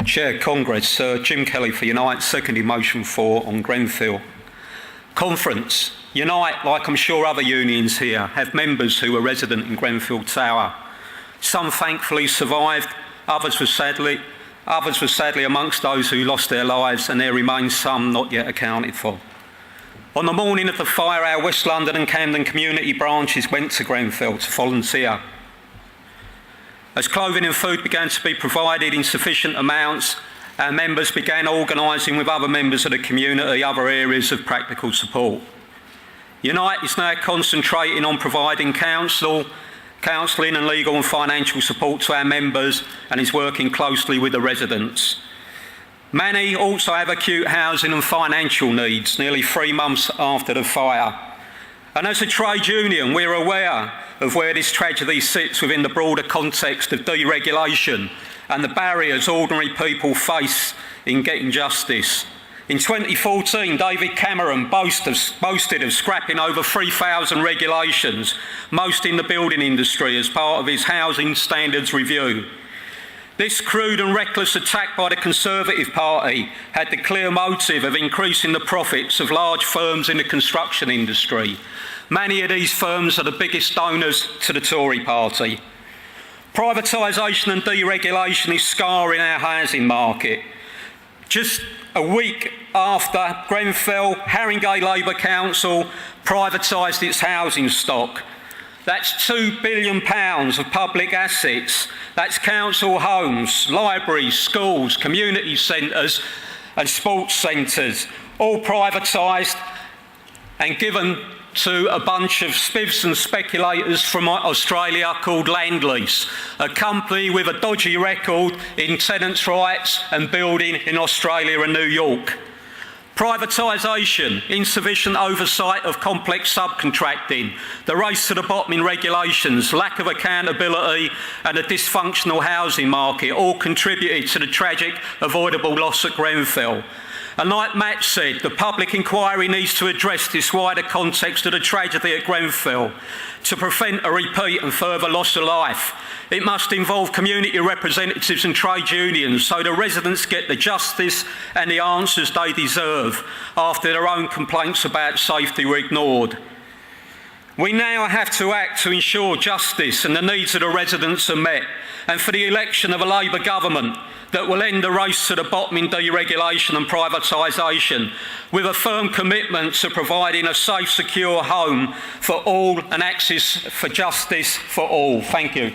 Chair, Congress, Jim Kelly for Unite, seconding motion 4 on Grenfell. Conference. Unite, like I'm sure other unions here, have members who were resident in Grenfell Tower. Some thankfully survived, others were sadly amongst those who lost their lives, and there remain some not yet accounted for. On the morning of the fire, our West London and Camden community branches went to Grenfell to volunteer. As clothing and food began to be provided in sufficient amounts, our members began organising with other members of the community other areas of practical support. Unite is now concentrating on providing counselling and legal and financial support to our members, and is working closely with the residents. Many also have acute housing and financial needs nearly 3 months after the fire. And as a trade union, we're aware of where this tragedy sits within the broader context of deregulation and the barriers ordinary people face in getting justice. In 2014, David Cameron boasted of scrapping over 3,000 regulations, most in the building industry, as part of his housing standards review. This crude and reckless attack by the Conservative Party had the clear motive of increasing the profits of large firms in the construction industry. Many of these firms are the biggest donors to the Tory party. Privatisation and deregulation is scarring our housing market. Just a week after Grenfell, Haringey Labour Council privatised its housing stock. That's £2 billion of public assets. That's council homes, libraries, schools, community centres and sports centres, all privatised and given to a bunch of spivs and speculators from Australia called Landlease, a company with a dodgy record in tenants' rights and building in Australia and New York. Privatisation, insufficient oversight of complex subcontracting, the race to the bottom in regulations, lack of accountability and a dysfunctional housing market all contributed to the tragic avoidable loss at Grenfell. And like Matt said, the public inquiry needs to address this wider context of the tragedy at Grenfell to prevent a repeat and further loss of life. It must involve community representatives and trade unions so the residents get the justice and the answers they deserve after their own complaints about safety were ignored. We now have to act to ensure justice and the needs of the residents are met, and for the election of a Labour government that will end the race to the bottom in deregulation and privatisation, with a firm commitment to providing a safe, secure home for all and access for justice for all. Thank you.